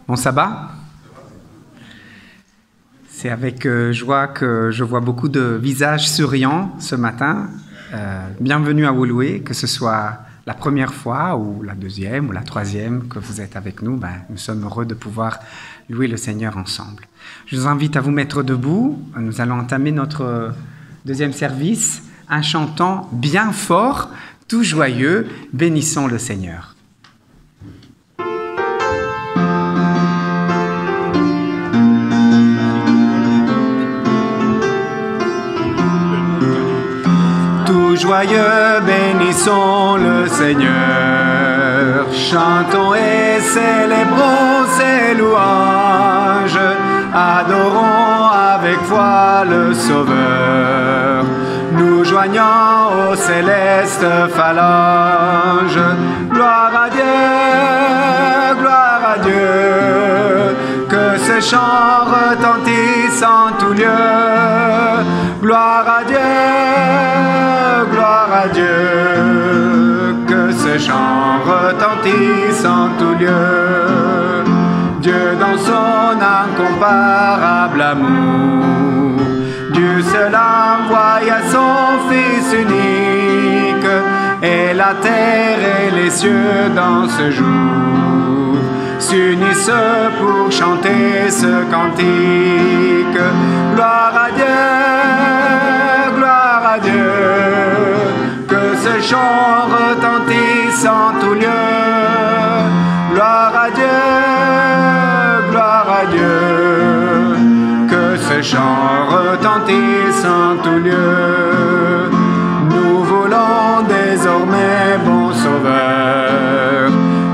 Bon sabbat. C'est avec joie que je vois beaucoup de visages souriants ce matin. Bienvenue à Woluwe, que ce soit la première fois ou la deuxième ou la troisième que vous êtes avec nous. Nous sommes heureux de pouvoir louer le Seigneur ensemble. Je vous invite à vous mettre debout. Nous allons entamer notre deuxième service en chantant bien fort, tout joyeux, bénissons le Seigneur. Joyeux, bénissons le Seigneur, chantons et célébrons ses louanges, adorons avec foi le Sauveur, nous joignons aux célestes phalanges. Gloire à Dieu, que ces chants retentissent en tout lieu. Gloire à Dieu, que ces chants retentissent en tout lieu. Dieu dans son incomparable amour, Dieu seul envoya son Fils unique, et la terre et les cieux dans ce jour s'unissent pour chanter ce cantique. Gloire à Dieu, que ce chant retentisse en tout lieu. Gloire à Dieu, que ce chant retentisse en tout lieu. Nous voulons désormais, bon Sauveur,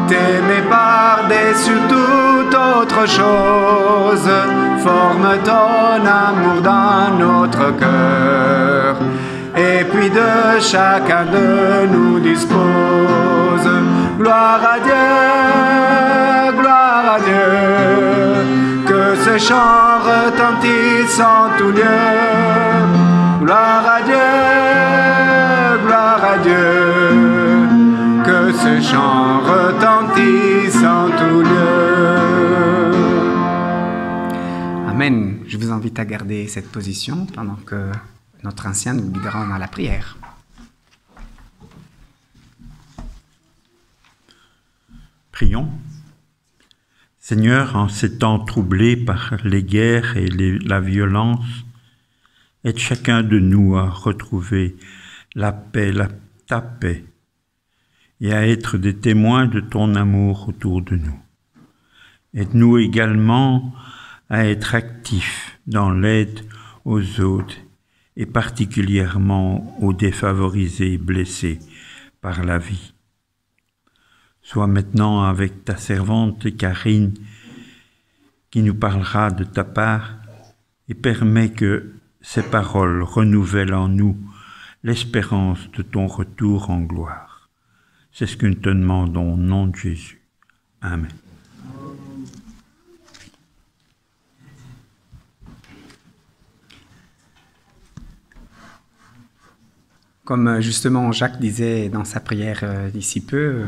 t'aimer par-dessus toute autre chose. Forme ton amour dans notre cœur, et puis de chacun de nous dispose. Gloire à Dieu, que ce chant retentisse en tout lieu. Gloire à Dieu, que ce chant retentisse en tout lieu. Amen. Je vous invite à garder cette position pendant que notre ancien nous guidera dans la prière. Prions. Seigneur, en ces temps troublés par les guerres et la violence, aide chacun de nous à retrouver la paix, ta paix, et à être des témoins de ton amour autour de nous. Aide-nous également à être actifs dans l'aide aux autres, et particulièrement aux défavorisés blessés par la vie. Sois maintenant avec ta servante Karine, qui nous parlera de ta part, et permets que ces paroles renouvellent en nous l'espérance de ton retour en gloire. C'est ce que nous te demandons au nom de Jésus. Amen. Comme justement Jacques disait dans sa prière d'ici peu,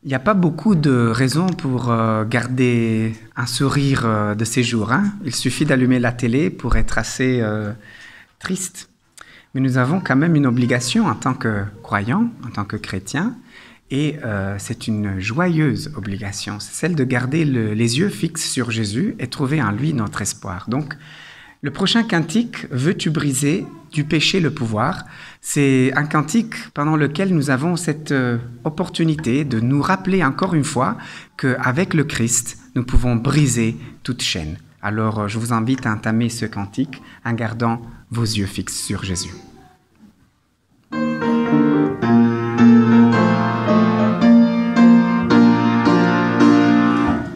il n'y a pas beaucoup de raisons pour garder un sourire de ces jours. Il suffit d'allumer la télé pour être assez triste. Mais nous avons quand même une obligation en tant que croyants, en tant que chrétiens, et c'est une joyeuse obligation. C'est celle de garder les yeux fixes sur Jésus et trouver en lui notre espoir. Donc, le prochain cantique, « Veux-tu briser du péché le pouvoir ?» C'est un cantique pendant lequel nous avons cette opportunité de nous rappeler encore une fois qu'avec le Christ, nous pouvons briser toute chaîne. Alors, je vous invite à entamer ce cantique en gardant vos yeux fixes sur Jésus.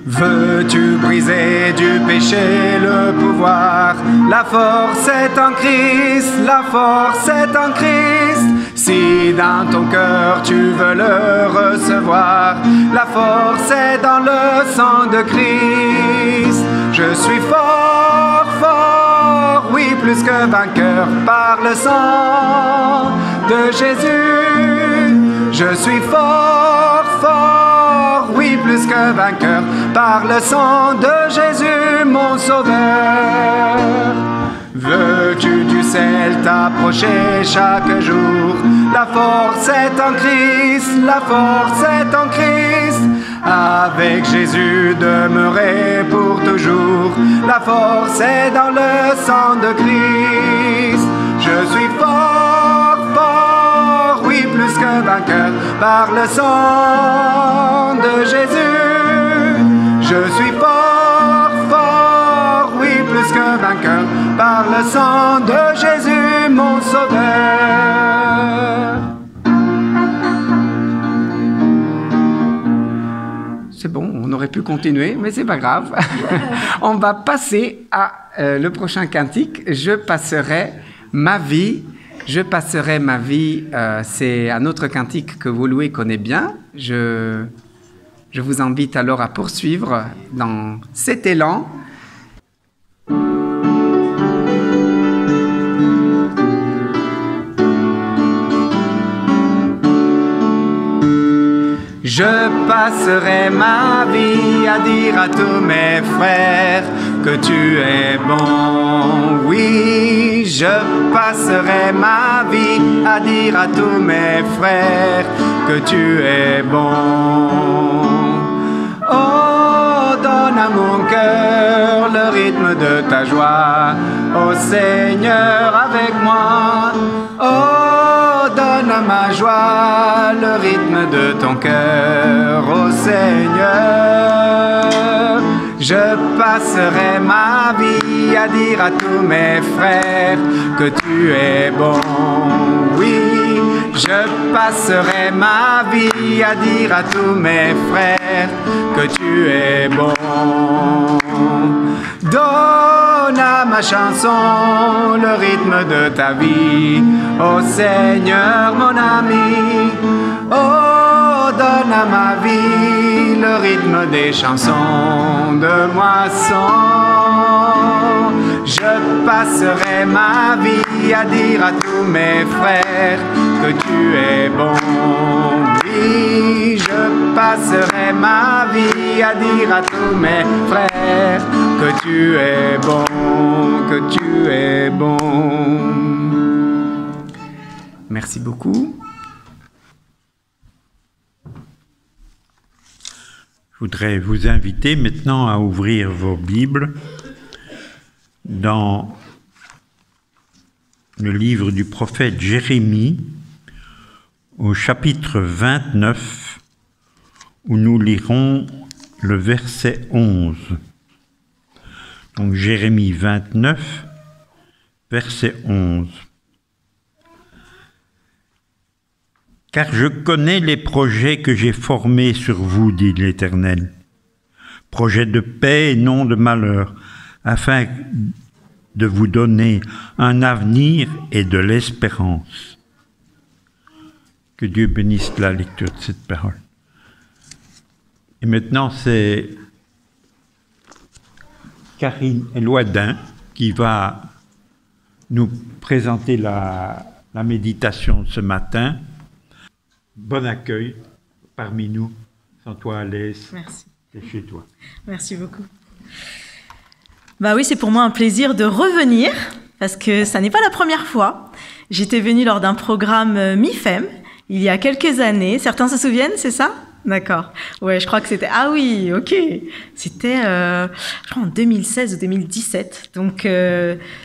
Veux Veux-tu briser du péché le pouvoir? La force est en Christ, la force est en Christ. Si dans ton cœur tu veux le recevoir, la force est dans le sang de Christ. Je suis fort, fort, oui, plus que vainqueur par le sang de Jésus. Je suis fort, fort, oui, plus que vainqueur par le sang de Jésus, mon sauveur. Veux-tu du ciel t'approcher chaque jour? La force est en Christ, la force est en Christ. Avec Jésus demeurer pour toujours. La force est dans le sang de Christ. Je suis fort, fort, oui, plus que vainqueur par le sang de Jésus. Je suis fort, fort, oui, plus que vainqueur par le sang de Jésus, mon sauveur. C'est bon, on aurait pu continuer, mais c'est pas grave. On va passer à le prochain cantique. Je passerai ma vie. Je passerai ma vie. C'est un autre cantique que Woluwe connaît bien. Je vous invite alors à poursuivre dans cet élan. Je passerai ma vie à dire à tous mes frères que tu es bon. Oui, je passerai ma vie à dire à tous mes frères que tu es bon. Oh, donne à mon cœur le rythme de ta joie. Oh Seigneur, avec moi. Oh, donne à ma joie le rythme de ton cœur, ô Seigneur. Je passerai ma vie à dire à tous mes frères que tu es bon. Oui, je passerai ma vie à dire à tous mes frères que tu es bon. Donne à ma chanson le rythme de ta vie, ô Seigneur mon ami. Oh, donne à ma vie le rythme des chansons de moisson. Je passerai ma vie à dire à tous mes frères que tu es bon. Oui, je passerai ma vie à dire à tous mes frères que tu es bon, que tu es bon. Merci beaucoup. Je voudrais vous inviter maintenant à ouvrir vos Bibles dans le livre du prophète Jérémie, au chapitre 29, où nous lirons le verset 11. Donc Jérémie 29, verset 11. « Car je connais les projets que j'ai formés sur vous, dit l'Éternel, projets de paix et non de malheur, afin de vous donner un avenir et de l'espérance. » Que Dieu bénisse la lecture de cette parole. Et maintenant, c'est Karine Elouadin qui va nous présenter la méditation de ce matin. Bon accueil parmi nous. Sens-toi à l'aise. Merci. C'est chez toi. Merci beaucoup. Bah oui, c'est pour moi un plaisir de revenir parce que ça n'est pas la première fois. J'étais venue lors d'un programme MIFEM il y a quelques années. Certains se souviennent, c'est ça ? D'accord. Ouais, je crois que c'était... Ah oui, ok. C'était, je crois, en 2016 ou 2017. Donc,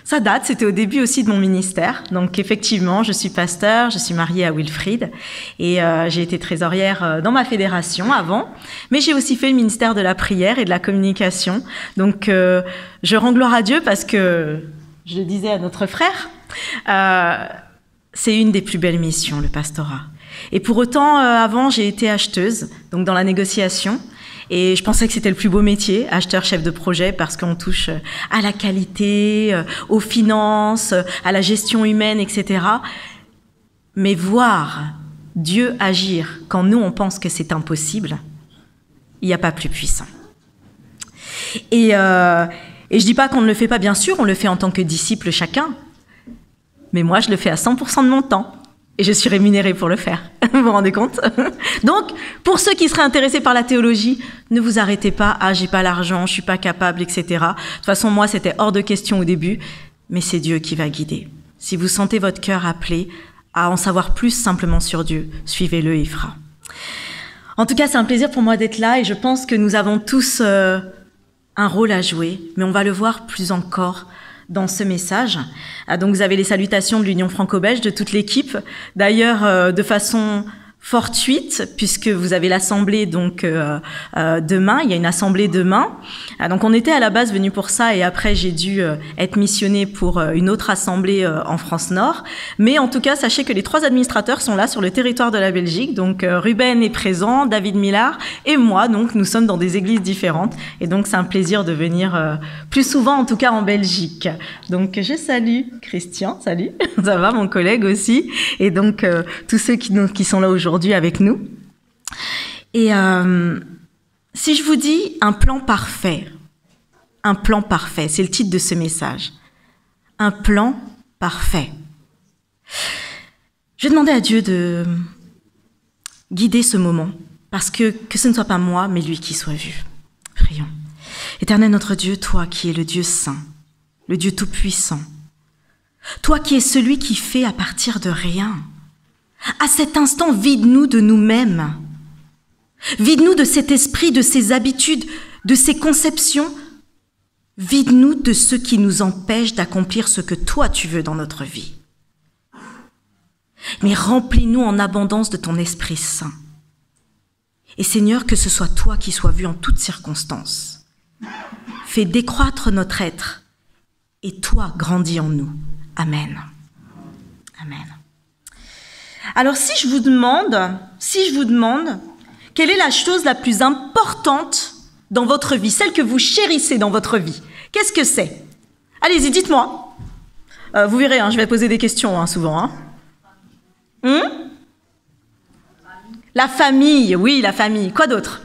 ça date. C'était au début aussi de mon ministère. Donc, effectivement, je suis pasteur. Je suis mariée à Wilfried. Et j'ai été trésorière dans ma fédération avant. Mais j'ai aussi fait le ministère de la prière et de la communication. Donc, je rends gloire à Dieu parce que, je le disais à notre frère, c'est une des plus belles missions, le pastorat. Et pour autant, avant, j'ai été acheteuse, donc dans la négociation. Et je pensais que c'était le plus beau métier, acheteur, chef de projet, parce qu'on touche à la qualité, aux finances, à la gestion humaine, etc. Mais voir Dieu agir quand nous, on pense que c'est impossible, il n'y a pas plus puissant. Et je dis pas qu'on ne le fait pas, bien sûr, on le fait en tant que disciple chacun. Mais moi, je le fais à 100% de mon temps. Et je suis rémunérée pour le faire. Vous vous rendez compte? Donc, pour ceux qui seraient intéressés par la théologie, ne vous arrêtez pas. Ah, j'ai pas l'argent, je suis pas capable, etc. De toute façon, moi, c'était hors de question au début. Mais c'est Dieu qui va guider. Si vous sentez votre cœur appelé à en savoir plus simplement sur Dieu, suivez-le et il fera. En tout cas, c'est un plaisir pour moi d'être là et je pense que nous avons tous un rôle à jouer, mais on va le voir plus encore dans ce message. Donc vous avez les salutations de l'Union franco-belge, de toute l'équipe. D'ailleurs, de façon fortuite, puisque vous avez l'assemblée donc demain, il y a une assemblée demain. Donc on était à la base venus pour ça et après j'ai dû être missionnée pour une autre assemblée en France Nord. Mais en tout cas, sachez que les 3 administrateurs sont là sur le territoire de la Belgique. Donc Ruben est présent, David Millard et moi. Donc nous sommes dans des églises différentes et donc c'est un plaisir de venir plus souvent, en tout cas en Belgique. Donc je salue Christian, salut, ça va mon collègue aussi et donc tous ceux qui sont là aujourd'hui avec nous. Et si je vous dis un plan parfait, c'est le titre de ce message. Un plan parfait. Je vais demander à Dieu de guider ce moment, parce que ce ne soit pas moi, mais lui qui soit vu. Prions. Éternel notre Dieu, toi qui es le Dieu saint, le Dieu tout-puissant, toi qui es celui qui fait à partir de rien, à cet instant, vide-nous de nous-mêmes. Vide-nous de cet esprit, de ces habitudes, de ces conceptions. Vide-nous de ce qui nous empêche d'accomplir ce que toi tu veux dans notre vie. Mais remplis-nous en abondance de ton Esprit Saint. Et Seigneur, que ce soit toi qui sois vu en toutes circonstances. Fais décroître notre être et toi grandis en nous. Amen. Amen. Alors si je vous demande, quelle est la chose la plus importante dans votre vie, celle que vous chérissez dans votre vie, qu'est-ce que c'est? Allez-y, dites-moi. Vous verrez, je vais poser des questions souvent. La famille, oui, la famille. Quoi d'autre?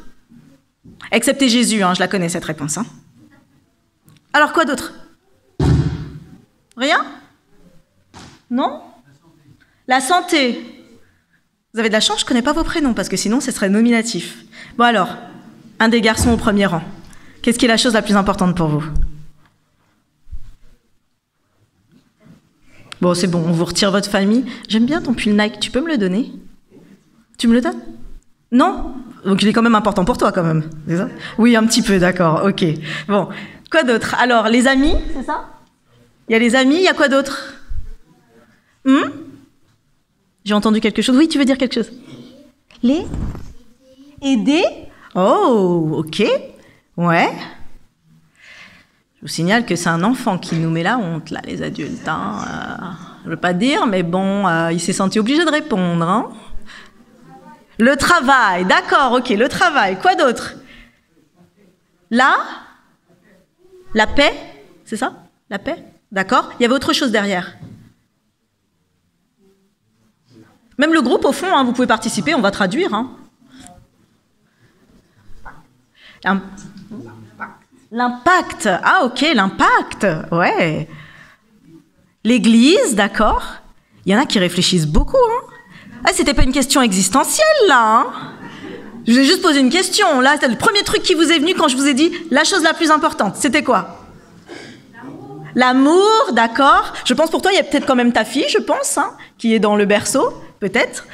Excepté Jésus, je la connais cette réponse. Alors quoi d'autre? Rien? Non? La santé. Vous avez de la chance, je ne connais pas vos prénoms, parce que sinon, ce serait nominatif. Bon alors, un des garçons au premier rang. Qu'est-ce qui est la chose la plus importante pour vous? Bon, c'est bon, on vous retire votre famille. J'aime bien ton pull Nike, tu peux me le donner? Tu me le donnes? Non? Donc il est quand même important pour toi, quand même. C'est ça? Oui, un petit peu, d'accord, ok. Bon, quoi d'autre? Alors, les amis, c'est ça? Il y a les amis, il y a quoi d'autre? J'ai entendu quelque chose. Oui, tu veux dire quelque chose? Les? Aider? Oh, ok. Ouais. Je vous signale que c'est un enfant qui nous met la honte, là, les adultes. Je ne veux pas dire, mais bon, il s'est senti obligé de répondre. Le travail, d'accord, ok, le travail. Quoi d'autre? Là? La paix? C'est ça? La paix? D'accord. Il y avait autre chose derrière. Même le groupe, au fond, vous pouvez participer, on va traduire. L'impact. Ah, ok, l'impact. Ouais. L'église, d'accord. Il y en a qui réfléchissent beaucoup. Ah, c'était pas une question existentielle, là. Je vous ai juste posé une question. Là, c'est le premier truc qui vous est venu quand je vous ai dit la chose la plus importante. C'était quoi? L'amour, d'accord. Je pense pour toi, il y a peut-être quand même ta fille, je pense, qui est dans le berceau. Peut-être.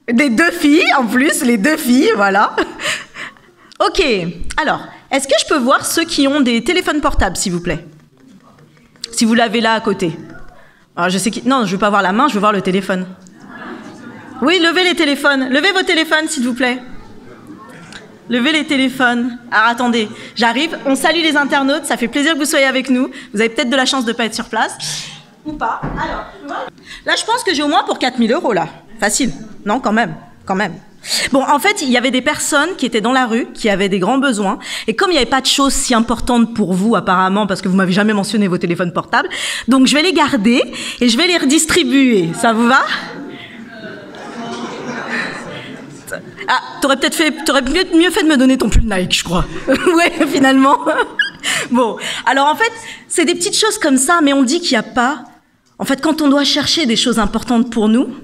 Les 2 filles, en plus, les 2 filles, voilà. Ok, alors, est-ce que je peux voir ceux qui ont des téléphones portables, s'il vous plaît? Si vous l'avez là à côté. Alors, je sais qui... Non, je ne veux pas voir la main, je veux voir le téléphone. Oui, levez les téléphones. Levez vos téléphones, s'il vous plaît. Levez les téléphones. Alors, attendez, j'arrive. On salue les internautes, ça fait plaisir que vous soyez avec nous. Vous avez peut-être de la chance de ne pas être sur place. Ou pas. Alors, là, je pense que j'ai au moins pour 4 000 €, là. Facile. Non, quand même. Bon, en fait, il y avait des personnes qui étaient dans la rue, qui avaient des grands besoins, et comme il n'y avait pas de choses si importantes pour vous, apparemment, parce que vous m'avez jamais mentionné vos téléphones portables, donc je vais les garder et je vais les redistribuer. Ça vous va? Ah, t'aurais mieux fait de me donner ton pull Nike, je crois. Ouais, finalement. Bon, alors en fait, c'est des petites choses comme ça, mais on dit qu'il n'y a pas... En fait, quand on doit chercher des choses importantes pour nous,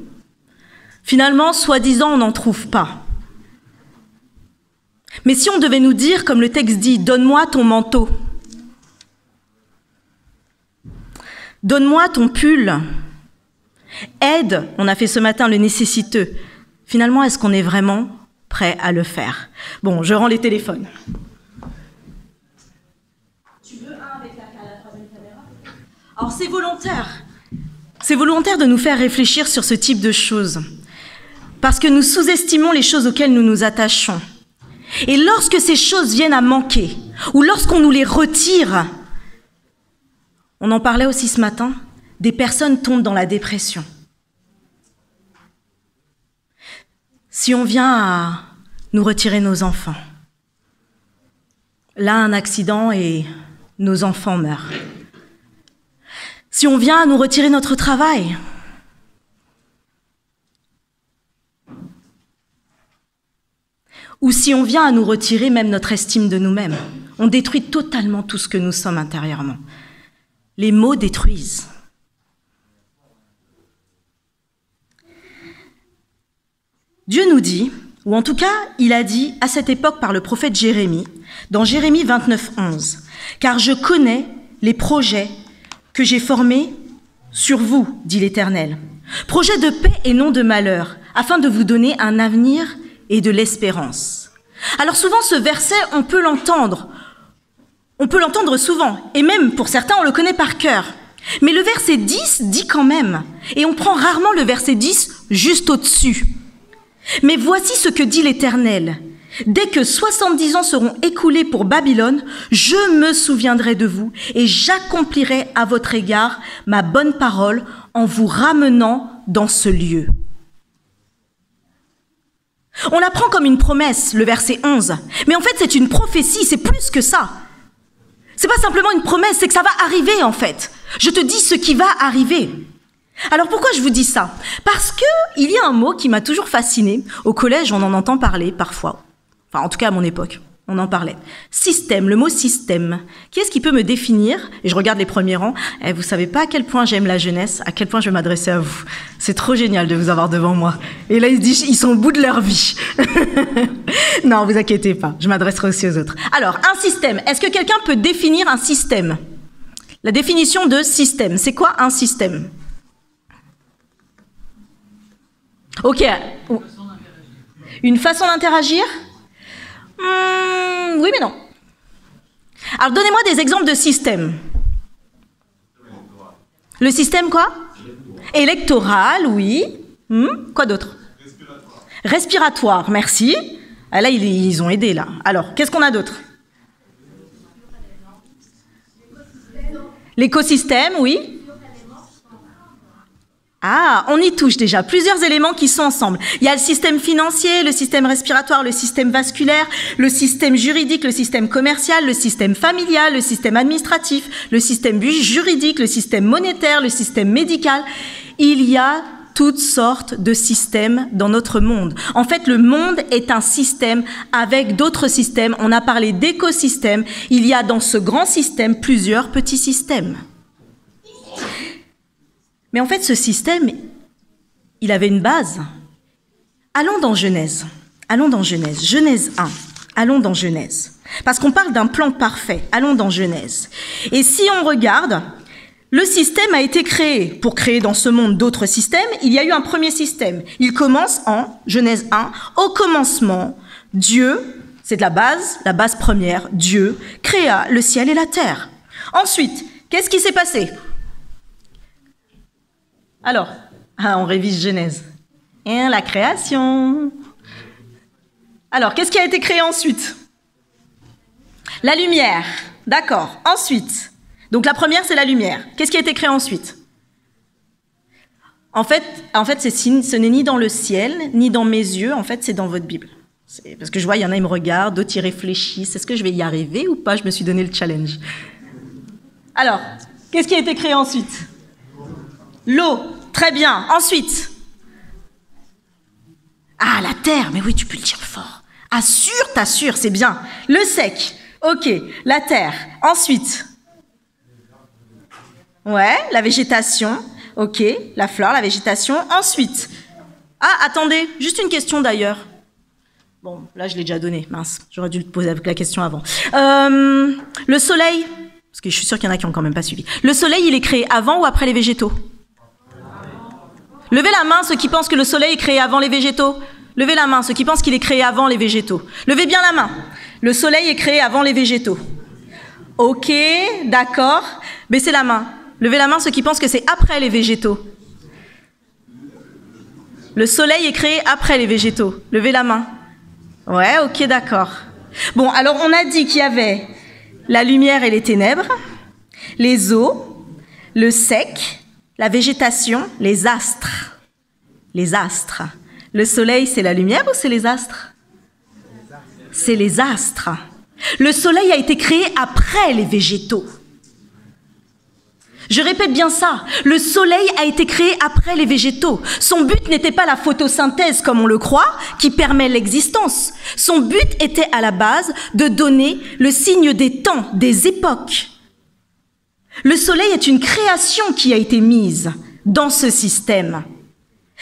finalement, soi-disant, on n'en trouve pas. Mais si on devait nous dire, comme le texte dit, « Donne-moi ton manteau »,« Donne-moi ton pull »,« Aide », on a fait ce matin le nécessiteux. Finalement, est-ce qu'on est vraiment prêt à le faire? Bon, je rends les téléphones. Tu veux un avec la troisième caméra? Alors, c'est volontaire. C'est volontaire de nous faire réfléchir sur ce type de choses. Parce que nous sous-estimons les choses auxquelles nous nous attachons. Et lorsque ces choses viennent à manquer, ou lorsqu'on nous les retire, on en parlait aussi ce matin, des personnes tombent dans la dépression. Si on vient à nous retirer nos enfants, là un accident et nos enfants meurent. Si on vient à nous retirer notre travail, ou si on vient à nous retirer même notre estime de nous-mêmes, on détruit totalement tout ce que nous sommes intérieurement. Les mots détruisent. Dieu nous dit, ou en tout cas, il a dit à cette époque par le prophète Jérémie, dans Jérémie 29, 11, « Car je connais les projets que j'ai formés sur vous, dit l'Éternel, projets de paix et non de malheur, afin de vous donner un avenir et de l'espérance. » Alors souvent, ce verset, on peut l'entendre souvent, et même pour certains, on le connaît par cœur. Mais le verset 10 dit quand même, et on prend rarement le verset 10 juste au-dessus. « Mais voici ce que dit l'Éternel. Dès que 70 ans seront écoulés pour Babylone, je me souviendrai de vous et j'accomplirai à votre égard ma bonne parole en vous ramenant dans ce lieu. » On la prend comme une promesse, le verset 11. Mais en fait, c'est une prophétie, c'est plus que ça. C'est pas simplement une promesse, c'est que ça va arriver en fait. Je te dis ce qui va arriver. Alors pourquoi je vous dis ça? Parce que il y a un mot qui m'a toujours fasciné. Au collège, on en entend parler parfois. Enfin, en tout cas à mon époque, on en parlait. Système, le mot système. Qui est-ce qui peut me définir? Et je regarde les premiers rangs. Vous savez pas à quel point j'aime la jeunesse, à quel point je vais m'adresser à vous. C'est trop génial de vous avoir devant moi. Et là, ils se disent, ils sont au bout de leur vie. Non, vous inquiétez pas, je m'adresserai aussi aux autres. Alors, un système. Est-ce que quelqu'un peut définir un système? La définition de système, c'est quoi un système? Ok. Une façon d'interagir? Oui, mais non. Alors, donnez-moi des exemples de systèmes. Le système quoi? Électoral, oui. Quoi d'autre? Respiratoire, merci. Ah, là, ils ont aidé, là. Alors, qu'est-ce qu'on a d'autre? L'écosystème, oui. Ah, on y touche déjà. Plusieurs éléments qui sont ensemble. Il y a le système financier, le système respiratoire, le système vasculaire, le système juridique, le système commercial, le système familial, le système administratif, le système juridique, le système monétaire, le système médical. Il y a toutes sortes de systèmes dans notre monde. En fait, le monde est un système avec d'autres systèmes. On a parlé d'écosystème. Il y a dans ce grand système plusieurs petits systèmes. Mais en fait, ce système, il avait une base. Allons dans Genèse. Genèse 1. Allons dans Genèse. Parce qu'on parle d'un plan parfait. Allons dans Genèse. Et si on regarde, le système a été créé. Pour créer dans ce monde d'autres systèmes, il y a eu un premier système. Il commence en Genèse 1. Au commencement, Dieu, c'est de la base première, Dieu créa le ciel et la terre. Ensuite, qu'est-ce qui s'est passé ? Alors, on révise Genèse. Et la création. Alors, qu'est-ce qui a été créé ensuite? La lumière. D'accord. Ensuite. Donc, la première, c'est la lumière. Qu'est-ce qui a été créé ensuite? En fait, ce n'est ni dans le ciel, ni dans mes yeux, en fait, c'est dans votre Bible. Parce que je vois, il y en a, ils me regardent, d'autres, ils réfléchissent. Est-ce que je vais y arriver ou pas? Je me suis donné le challenge. Alors, qu'est-ce qui a été créé ensuite? L'eau. Très bien. Ensuite? Ah, la terre. Mais oui, tu peux le dire fort. Assure, t'assures, c'est bien. Le sec. Ok. La terre. Ensuite? Ouais, la végétation. Ok. La flore, la végétation. Ensuite? Ah, attendez. Juste une question d'ailleurs. Bon, là, je l'ai déjà donné. Mince. J'aurais dû te poser la question avant. Le soleil. Parce que je suis sûre qu'il y en a qui n'ont quand même pas suivi. Le soleil, il est créé avant ou après les végétaux? Levez la main ceux qui pensent que le soleil est créé avant les végétaux. Levez la main ceux qui pensent qu'il est créé avant les végétaux. Levez bien la main. Le soleil est créé avant les végétaux. Ok, d'accord. Baissez la main. Levez la main ceux qui pensent que c'est après les végétaux. Le soleil est créé après les végétaux. Levez la main. Ouais, ok, d'accord. Bon, alors on a dit qu'il y avait la lumière et les ténèbres, les eaux, le sec, la végétation, les astres. Les astres. Le soleil, c'est la lumière ou c'est les astres? C'est les astres. Le soleil a été créé après les végétaux. Je répète bien ça. Le soleil a été créé après les végétaux. Son but n'était pas la photosynthèse comme on le croit, qui permet l'existence. Son but était à la base de donner le signe des temps, des époques. Le soleil est une création qui a été mise dans ce système.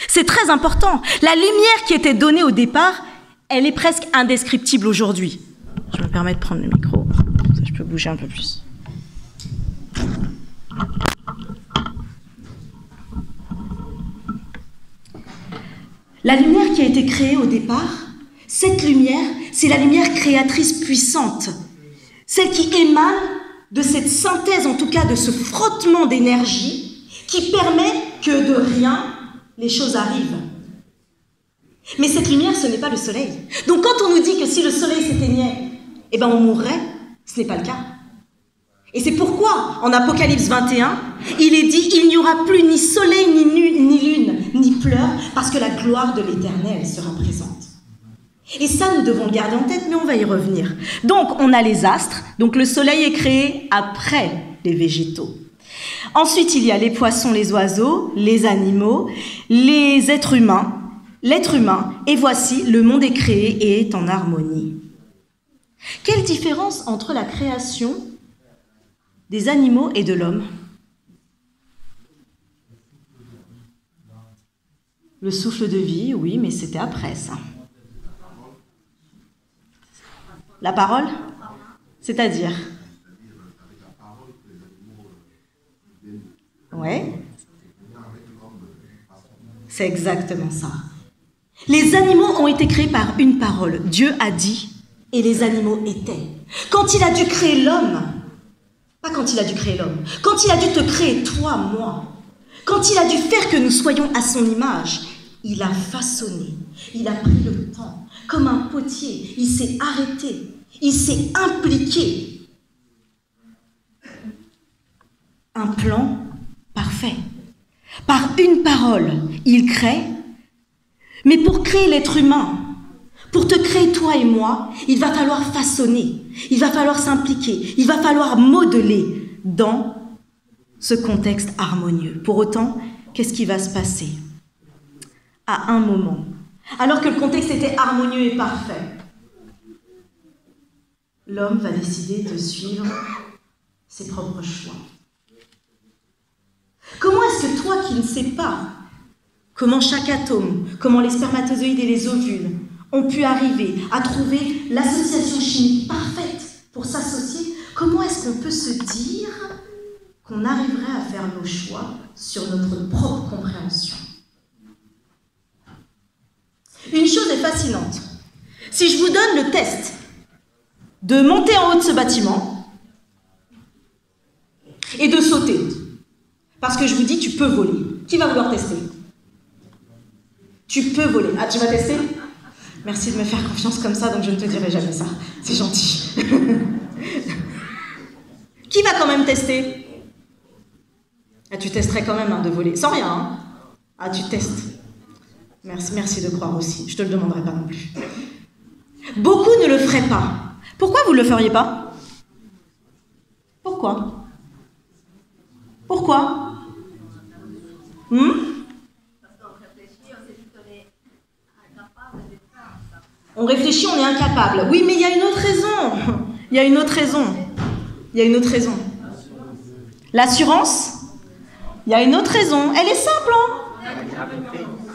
C'est très important. La lumière qui était donnée au départ, elle est presque indescriptible aujourd'hui. Je me permets de prendre le micro, ça je peux bouger un peu plus. La lumière qui a été créée au départ, cette lumière, c'est la lumière créatrice puissante, celle qui émane de cette synthèse, en tout cas de ce frottement d'énergie qui permet que de rien, les choses arrivent. Mais cette lumière, ce n'est pas le soleil. Donc quand on nous dit que si le soleil s'éteignait, eh ben on mourrait, ce n'est pas le cas. Et c'est pourquoi, en Apocalypse 21, il est dit « Il n'y aura plus ni soleil, ni lune, ni pleurs, parce que la gloire de l'Éternel sera présente. » Et ça, nous devons le garder en tête, mais on va y revenir. Donc, on a les astres. Donc, le soleil est créé après les végétaux. Ensuite, il y a les poissons, les oiseaux, les animaux, les êtres humains, l'être humain. Et voici, le monde est créé et est en harmonie. Quelle différence entre la création des animaux et de l'homme? Le souffle de vie, oui, mais c'était après ça. La parole? C'est-à-dire? Ouais. C'est exactement ça. Les animaux ont été créés par une parole. Dieu a dit et les animaux étaient. Quand il a dû créer l'homme, pas quand il a dû créer l'homme, quand il a dû te créer toi, moi, quand il a dû faire que nous soyons à son image, il a façonné, il a pris le temps, comme un potier, il s'est arrêté, il s'est impliqué. Un plan parfait. Par une parole, il crée, mais pour créer l'être humain, pour te créer toi et moi, il va falloir façonner, il va falloir s'impliquer, il va falloir modeler dans ce contexte harmonieux. Pour autant, qu'est-ce qui va se passer? À un moment, alors que le contexte était harmonieux et parfait, l'homme va décider de suivre ses propres choix. Comment est-ce que toi qui ne sais pas comment chaque atome, comment les spermatozoïdes et les ovules ont pu arriver à trouver l'association chimique parfaite pour s'associer, comment est-ce qu'on peut se dire qu'on arriverait à faire nos choix sur notre propre compréhension? Une chose est fascinante. Si je vous donne le test de monter en haut de ce bâtiment et de sauter, parce que je vous dis, tu peux voler. Qui va vouloir tester? Tu peux voler. Ah, tu vas tester? Merci de me faire confiance comme ça, donc je ne te dirai jamais ça. C'est gentil. Qui va quand même tester? Ah, tu testerais quand même de voler. Sans rien, hein? Ah, tu testes. Merci de croire aussi. Je te le demanderai pas non plus. Beaucoup ne le feraient pas. Pourquoi vous ne le feriez pas? Pourquoi? Pourquoi? On réfléchit, on est incapable. Oui, mais il y a une autre raison. Il y a une autre raison. L'assurance? Il y a une autre raison. Elle est simple, hein?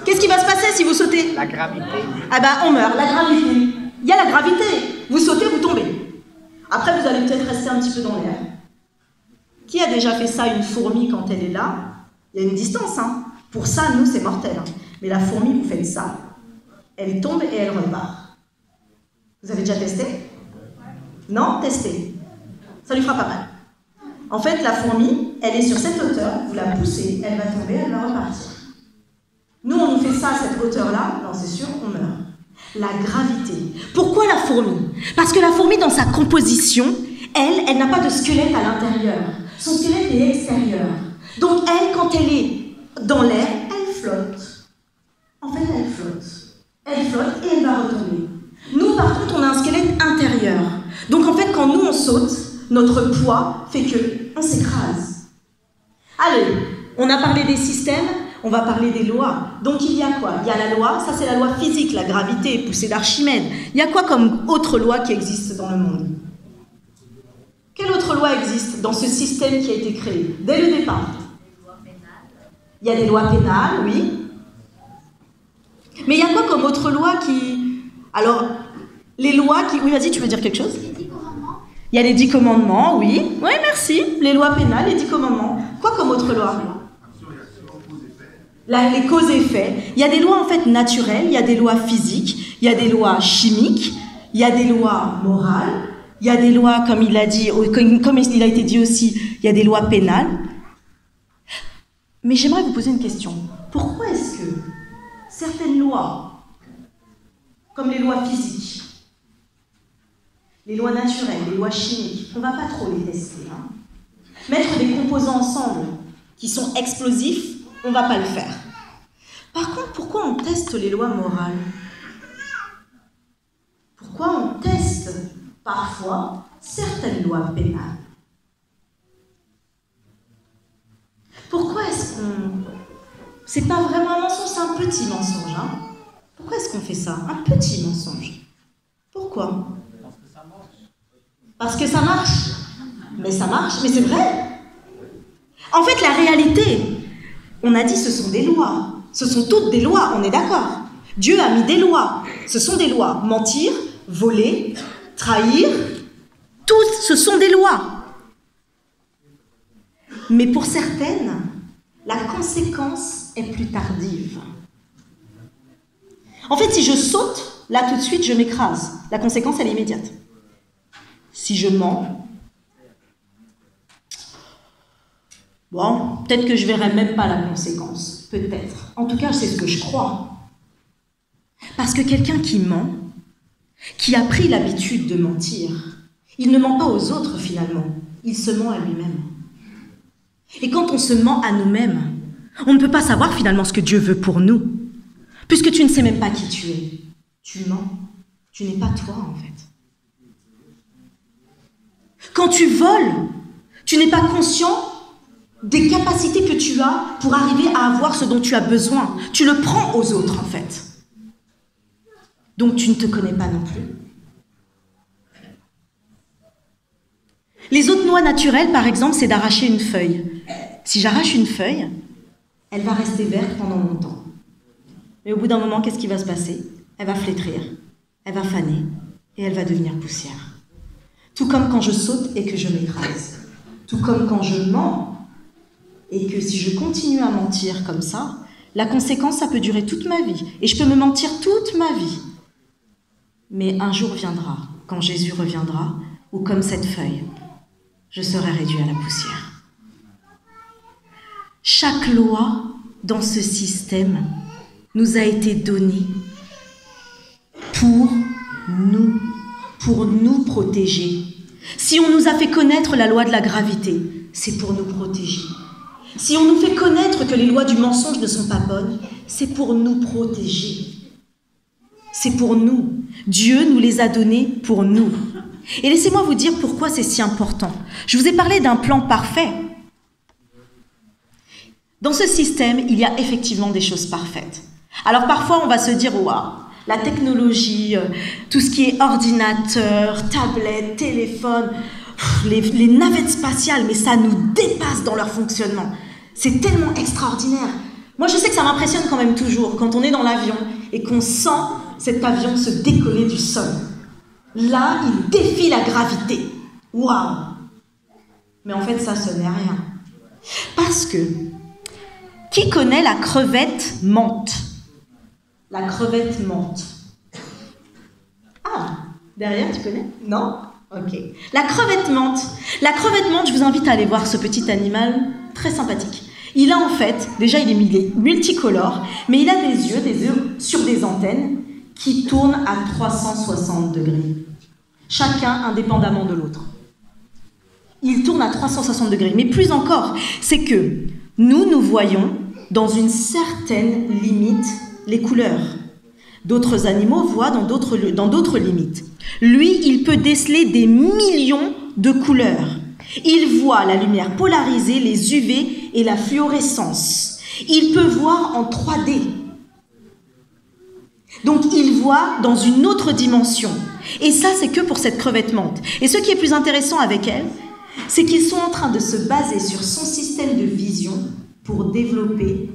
Qu'est-ce qui va se passer si vous sautez? La gravité. Ah ben, on meurt. La gravité. Il y a la gravité. Vous sautez, vous tombez. Après, vous allez peut-être rester un petit peu dans l'air. Qui a déjà fait ça, une fourmi, quand elle est là? Il y a une distance, hein. Pour ça, nous, c'est mortel. Hein. Mais la fourmi, vous faites ça. Elle tombe et elle repart. Vous avez déjà testé? Non? Testez. Ça lui fera pas mal. En fait, la fourmi, elle est sur cette hauteur, vous la poussez, elle va tomber, elle va repartir. Nous, on nous fait ça à cette hauteur-là, non, c'est sûr, on meurt. La gravité. Pourquoi la fourmi? Parce que la fourmi, dans sa composition, elle n'a pas de squelette à l'intérieur. Son squelette est extérieur. Donc elle, quand elle est dans l'air, elle flotte. En fait, elle flotte. Elle flotte et elle va retomber. Nous, par contre, on a un squelette intérieur. Donc en fait, quand nous, on saute, notre poids fait qu'on s'écrase. Allez, on a parlé des systèmes, on va parler des lois. Donc il y a quoi? Il y a la loi, ça c'est la loi physique, la gravité, poussée d'Archimède. Il y a quoi comme autre loi qui existe dans le monde? Quelle autre loi existe dans ce système qui a été créé dès le départ? Il y a des lois pénales, oui. Mais il y a quoi comme autre loi qui... Alors, les lois qui... Oui, vas-y, tu veux dire quelque chose? Il y a les 10 commandements, oui. Oui, merci. Les lois pénales, les 10 commandements. Quoi comme autre loi? Les causes et effets. Il y a des lois en fait naturelles, il y a des lois physiques, il y a des lois chimiques, il y a des lois morales, il y a des lois, comme il a dit, comme il a été dit aussi, il y a des lois pénales. Mais j'aimerais vous poser une question. Pourquoi est-ce que certaines lois, comme les lois physiques, les lois naturelles, les lois chimiques, on ne va pas trop les tester. Hein. Mettre des composants ensemble qui sont explosifs, on ne va pas le faire. Par contre, pourquoi on teste les lois morales? Pourquoi on teste parfois certaines lois pénales? Pourquoi est-ce qu'on... C'est pas vraiment un mensonge, c'est un petit mensonge. Hein. Pourquoi est-ce qu'on fait ça? Un petit mensonge. Pourquoi? Parce que ça marche. Mais ça marche, mais c'est vrai. En fait, la réalité, on a dit ce sont des lois. Ce sont toutes des lois, on est d'accord. Dieu a mis des lois. Ce sont des lois. Mentir, voler, trahir, tous, ce sont des lois. Mais pour certaines, la conséquence est plus tardive. En fait, si je saute, là tout de suite, je m'écrase. La conséquence, elle est immédiate. Si je mens, bon, peut-être que je ne verrai même pas la conséquence. Peut-être. En tout cas, c'est ce que je crois. Parce que quelqu'un qui ment, qui a pris l'habitude de mentir, il ne ment pas aux autres finalement, il se ment à lui-même. Et quand on se ment à nous-mêmes, on ne peut pas savoir finalement ce que Dieu veut pour nous. Puisque tu ne sais même pas qui tu es. Tu mens. Tu n'es pas toi en fait. Quand tu voles, tu n'es pas conscient des capacités que tu as pour arriver à avoir ce dont tu as besoin. Tu le prends aux autres en fait. Donc tu ne te connais pas non plus. Les autres lois naturelles, par exemple, c'est d'arracher une feuille. Si j'arrache une feuille, elle va rester verte pendant longtemps. Mais au bout d'un moment, qu'est-ce qui va se passer? Elle va flétrir, elle va faner et elle va devenir poussière. Tout comme quand je saute et que je m'écrase. Tout comme quand je mens et que si je continue à mentir comme ça, la conséquence, ça peut durer toute ma vie. Et je peux me mentir toute ma vie. Mais un jour viendra, quand Jésus reviendra, ou comme cette feuille, je serai réduit à la poussière. Chaque loi dans ce système nous a été donnée pour nous protéger. Si on nous a fait connaître la loi de la gravité, c'est pour nous protéger. Si on nous fait connaître que les lois du mensonge ne sont pas bonnes, c'est pour nous protéger. C'est pour nous. Dieu nous les a donnés pour nous. Et laissez-moi vous dire pourquoi c'est si important. Je vous ai parlé d'un plan parfait. Dans ce système, il y a effectivement des choses parfaites. Alors parfois, on va se dire « Waouh, la technologie, tout ce qui est ordinateur, tablette, téléphone, les navettes spatiales, mais ça nous dépasse dans leur fonctionnement. C'est tellement extraordinaire. » Moi, je sais que ça m'impressionne quand même toujours quand on est dans l'avion et qu'on sent cet avion se décoller du sol. Là, il défie la gravité. Waouh! Mais en fait, ça, ce n'est rien. Parce que, qui connaît la crevette menthe? La crevette menthe. Ah, derrière, tu connais? Non? Ok. La crevette menthe. La crevette menthe, je vous invite à aller voir ce petit animal très sympathique. Il a en fait, déjà il est multicolore, mais il a des yeux sur des antennes qui tournent à 360 degrés. Chacun indépendamment de l'autre. Il tourne à 360 degrés. Mais plus encore, c'est que nous voyons dans une certaine limite les couleurs. D'autres animaux voient dans d'autres limites. Lui, il peut déceler des millions de couleurs. Il voit la lumière polarisée, les UV et la fluorescence. Il peut voir en 3D. Donc, il voit dans une autre dimension. Et ça, c'est que pour cette crevette menthe. Et ce qui est plus intéressant avec elle, c'est qu'ils sont en train de se baser sur son système de vision pour développer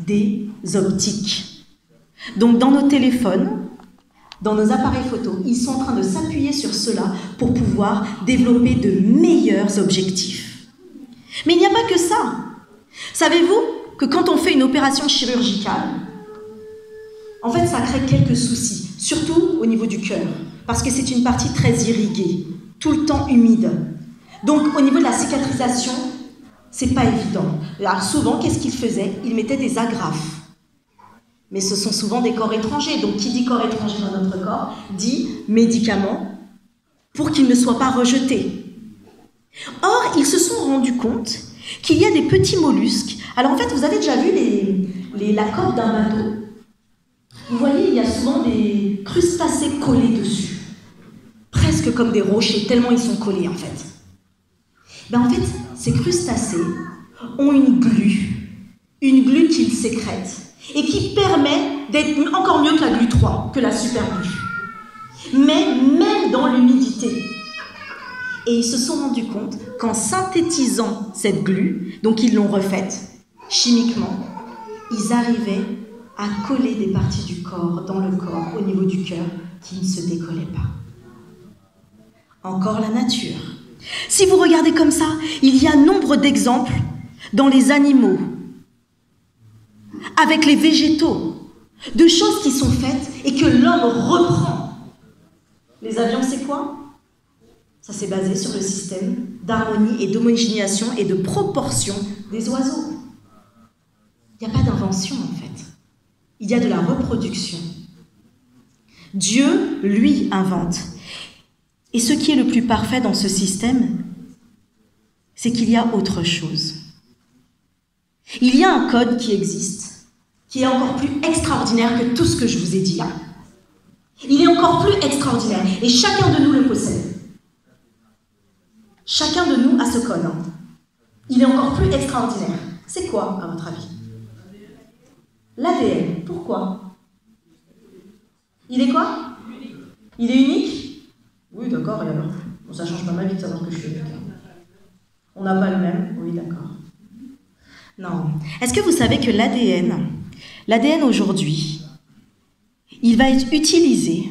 des optiques. Donc, dans nos téléphones, dans nos appareils photo, ils sont en train de s'appuyer sur cela pour pouvoir développer de meilleurs objectifs. Mais il n'y a pas que ça. Savez-vous que quand on fait une opération chirurgicale, en fait, ça crée quelques soucis, surtout au niveau du cœur, parce que c'est une partie très irriguée, tout le temps humide. Donc, au niveau de la cicatrisation, c'est pas évident. Alors souvent, qu'est-ce qu'ils faisaient? Ils mettaient des agrafes. Mais ce sont souvent des corps étrangers. Donc, qui dit corps étranger dans notre corps, dit médicaments pour qu'ils ne soient pas rejetés. Or, ils se sont rendus compte qu'il y a des petits mollusques. Alors, en fait, vous avez déjà vu la coque d'un bateau. Vous voyez, il y a souvent des crustacés collés dessus. Presque comme des rochers, tellement ils sont collés, en fait. En fait, ces crustacés ont une glu qu'ils sécrètent. Et qui permet d'être encore mieux que la glu 3, que la super glu. Mais même dans l'humidité. Et ils se sont rendus compte qu'en synthétisant cette glu, donc ils l'ont refaite chimiquement, ils arrivaient à coller des parties du corps, dans le corps, au niveau du cœur, qui ne se décollaient pas. Encore la nature. Si vous regardez comme ça, il y a nombre d'exemples dans les animaux, avec les végétaux, de choses qui sont faites et que l'homme reprend. Les avions, c'est quoi? Ça s'est basé sur le système d'harmonie et d'homogénéisation et de proportion des oiseaux. Il n'y a pas d'invention, en fait. Il y a de la reproduction. Dieu, lui, invente. Et ce qui est le plus parfait dans ce système, c'est qu'il y a autre chose. Il y a un code qui existe, qui est encore plus extraordinaire que tout ce que je vous ai dit là. Il est encore plus extraordinaire, et chacun de nous le possède. Chacun de nous a ce code. Il est encore plus extraordinaire. C'est quoi, à votre avis? L'ADN. Pourquoi? Il est quoi? Il est unique? Oui, d'accord, et alors? Bon, ça change pas ma vie de savoir que je suis unique. On n'a pas le même? Oui, d'accord. Non. Est-ce que vous savez que l'ADN aujourd'hui, il va être utilisé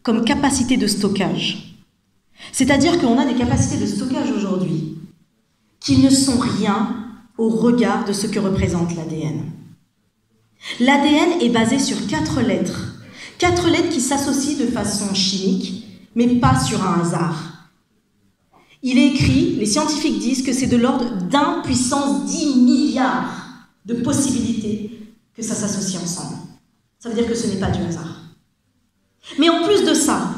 comme capacité de stockage. C'est-à-dire qu'on a des capacités de stockage aujourd'hui qui ne sont rien au regard de ce que représente l'ADN. L'ADN est basé sur 4 lettres. 4 lettres qui s'associent de façon chimique, mais pas sur un hasard. Il est écrit, les scientifiques disent que c'est de l'ordre d'1 puissance 10 milliards de possibilités que ça s'associe ensemble. Ça veut dire que ce n'est pas du hasard. Mais en plus de ça,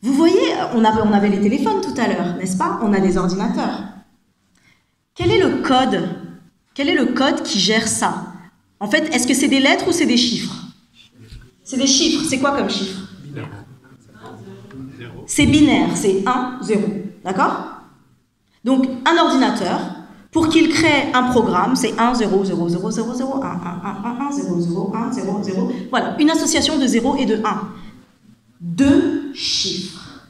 vous voyez, on avait les téléphones tout à l'heure, n'est-ce pas? On a des ordinateurs. Quel est le code Quel est le code qui gère ça? En fait, est-ce que c'est des lettres ou c'est des chiffres? C'est des chiffres. C'est quoi comme chiffre? C'est binaire, c'est 1, 0. D'accord? Donc, un ordinateur, pour qu'il crée un programme, c'est 1, 0, 0, 0, 0, 0, 1, 1, 1, 1, 1, 0, 0, 1, 0, 0. Voilà, une association de 0 et de 1. 2 chiffres.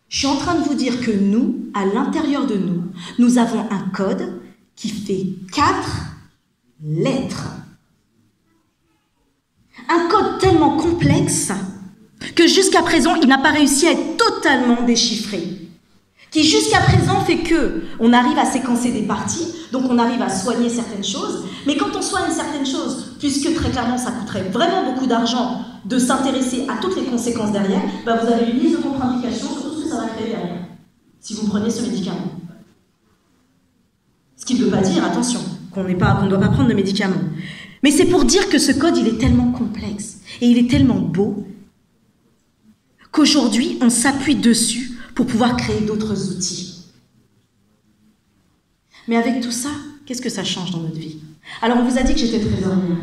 Je suis en train de vous dire que nous, à l'intérieur de nous, nous avons un code qui fait 4 lettres. Un code tellement complexe que jusqu'à présent, il n'a pas réussi à être totalement déchiffré. Qui jusqu'à présent fait que on arrive à séquencer des parties, donc on arrive à soigner certaines choses, mais quand on soigne certaines choses, puisque très clairement ça coûterait vraiment beaucoup d'argent de s'intéresser à toutes les conséquences derrière, bah vous avez une liste de contre-indications sur tout ce que ça va créer derrière, si vous prenez ce médicament. Ce qui ne veut pas dire, attention, qu'on ne doit pas prendre de médicaments. Mais c'est pour dire que ce code, il est tellement complexe, et il est tellement beau, qu'aujourd'hui, on s'appuie dessus pour pouvoir créer d'autres outils. Mais avec tout ça, qu'est-ce que ça change dans notre vie? Alors, on vous a dit que j'étais trésorière.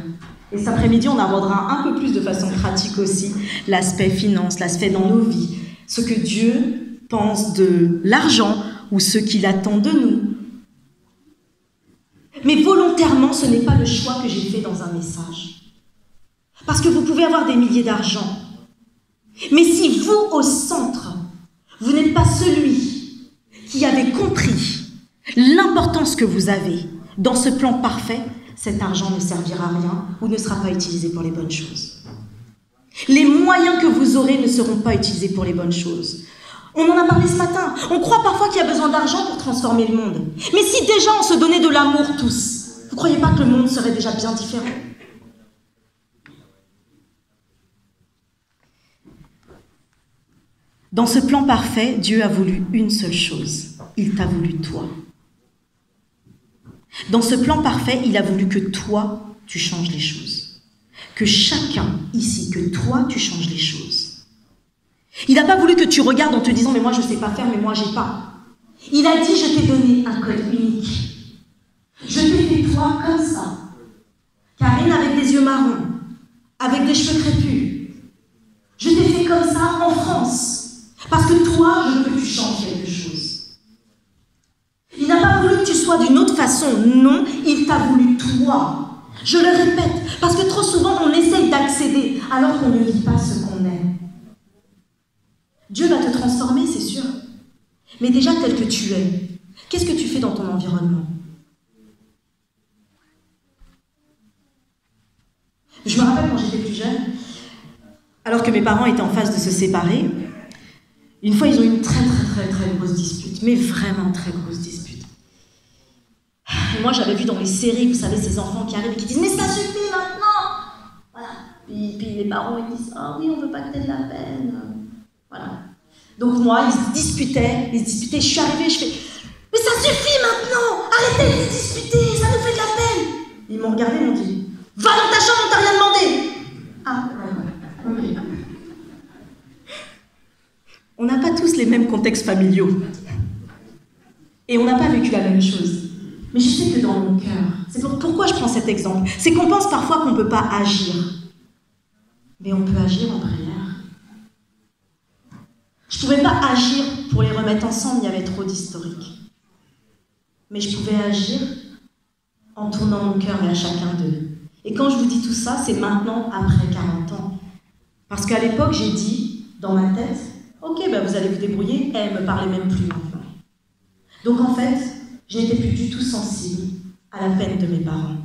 Et cet après-midi, on abordera un peu plus de façon pratique aussi l'aspect finance, l'aspect dans nos vies, ce que Dieu pense de l'argent ou ce qu'il attend de nous. Mais volontairement, ce n'est pas le choix que j'ai fait dans un message. Parce que vous pouvez avoir des milliers d'argent. Mais si vous, au centre, vous n'êtes pas celui qui avait compris l'importance que vous avez dans ce plan parfait, cet argent ne servira à rien ou ne sera pas utilisé pour les bonnes choses. Les moyens que vous aurez ne seront pas utilisés pour les bonnes choses. On en a parlé ce matin. On croit parfois qu'il y a besoin d'argent pour transformer le monde. Mais si déjà on se donnait de l'amour tous, vous ne croyez pas que le monde serait déjà bien différent? Dans ce plan parfait, Dieu a voulu une seule chose. Il t'a voulu toi. Dans ce plan parfait, il a voulu que toi, tu changes les choses. Que chacun ici, que toi, tu changes les choses. Il n'a pas voulu que tu regardes en te disant « mais moi je ne sais pas faire, mais moi j'ai pas ». Il a dit « je t'ai donné un code unique. Je t'ai fait toi comme ça. Karine avec des yeux marrons, avec des cheveux crépus. Je t'ai fait comme ça en France. Parce que toi, je veux que tu changes quelque chose. Il n'a pas voulu que tu sois d'une autre façon. Non, il t'a voulu toi. Je le répète, parce que trop souvent, on essaye d'accéder alors qu'on ne vit pas ce qu'on est. Dieu va te transformer, c'est sûr. Mais déjà tel que tu es, qu'est-ce que tu fais dans ton environnement? Je me rappelle quand j'étais plus jeune, alors que mes parents étaient en phase de se séparer, une fois, ils ont eu une très grosse dispute, mais vraiment très grosse dispute. Et moi, j'avais vu dans les séries, vous savez, ces enfants qui arrivent et qui disent « mais ça suffit maintenant !» Voilà. Puis les parents, ils disent « ah oui, on ne veut pas que t'aies de la peine. » Voilà. Donc moi, ils se disputaient, je suis arrivée, je fais « mais ça suffit maintenant! Arrêtez de se disputer, ça nous fait de la peine !» Ils m'ont regardé et m'ont dit « va dans ta chambre, on t'a rien demandé !» Ah, ouais. On n'a pas tous les mêmes contextes familiaux. Et on n'a pas vécu la même chose. Mais je sais que dans mon cœur, c'est pourquoi je prends cet exemple. C'est qu'on pense parfois qu'on ne peut pas agir. Mais on peut agir en prière. Je ne pouvais pas agir pour les remettre ensemble, il y avait trop d'historique. Mais je pouvais agir en tournant mon cœur vers chacun d'eux. Et quand je vous dis tout ça, c'est maintenant, après 40 ans. Parce qu'à l'époque, j'ai dit, dans ma tête, ok, ben vous allez vous débrouiller, elle ne me parlait même plus maintenant. Donc en fait, je n'étais plus du tout sensible à la peine de mes parents.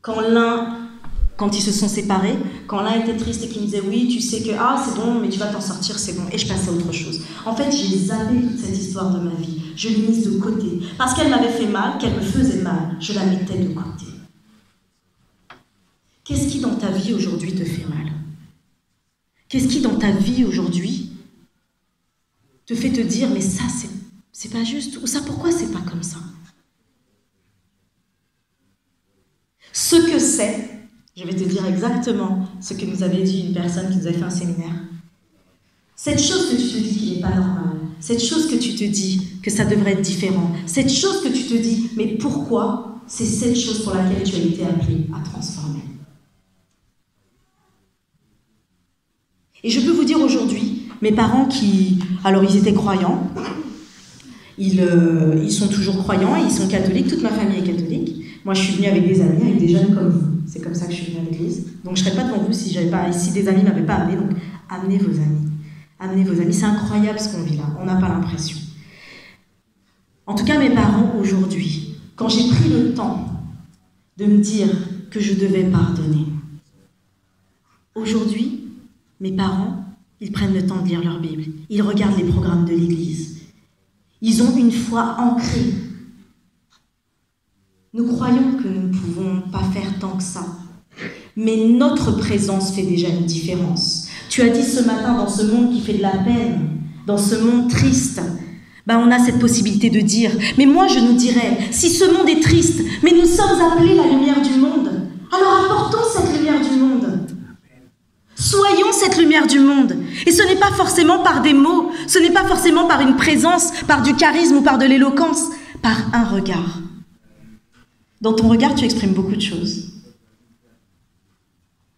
Quand ils se sont séparés, quand l'un était triste et qu'il me disait oui, tu sais que c'est bon, mais tu vas t'en sortir, c'est bon, et je passais à autre chose. En fait, j'ai zappé toute cette histoire de ma vie. Je l'ai mise de côté. Parce qu'elle m'avait fait mal, qu'elle me faisait mal, je la mettais de côté. Qu'est-ce qui dans ta vie aujourd'hui te fait mal? Qu'est-ce qui dans ta vie aujourd'hui te fait te dire mais ça c'est pas juste, ou ça pourquoi c'est pas comme ça? Ce que c'est, je vais te dire exactement ce que nous avait dit une personne qui nous avait fait un séminaire. Cette chose que tu te dis qui n'est pas normale, cette chose que tu te dis que ça devrait être différent, cette chose que tu te dis, mais pourquoi, c'est cette chose pour laquelle tu as été appelé à transformer. Et je peux vous dire aujourd'hui, mes parents alors ils étaient croyants, ils sont toujours croyants, et ils sont catholiques, toute ma famille est catholique. Moi je suis venue avec des amis, avec des jeunes comme vous, c'est comme ça que je suis venue à l'église. Donc je ne serais pas devant vous si des amis ne m'avaient pas amené, donc amenez vos amis. Amenez vos amis, c'est incroyable ce qu'on vit là, on n'a pas l'impression. En tout cas, mes parents, aujourd'hui, quand j'ai pris le temps de me dire que je devais pardonner, aujourd'hui, mes parents, ils prennent le temps de lire leur Bible, ils regardent les programmes de l'Église, ils ont une foi ancrée. Nous croyons que nous ne pouvons pas faire tant que ça, mais notre présence fait déjà une différence. Tu as dit ce matin, dans ce monde qui fait de la peine, dans ce monde triste, on a cette possibilité de dire, mais moi je nous dirais, si ce monde est triste, mais nous sommes appelés la lumière du monde, alors apportons cette lumière du monde. Soyons cette lumière du monde. Et ce n'est pas forcément par des mots, ce n'est pas forcément par une présence, par du charisme ou par de l'éloquence, par un regard. Dans ton regard, tu exprimes beaucoup de choses.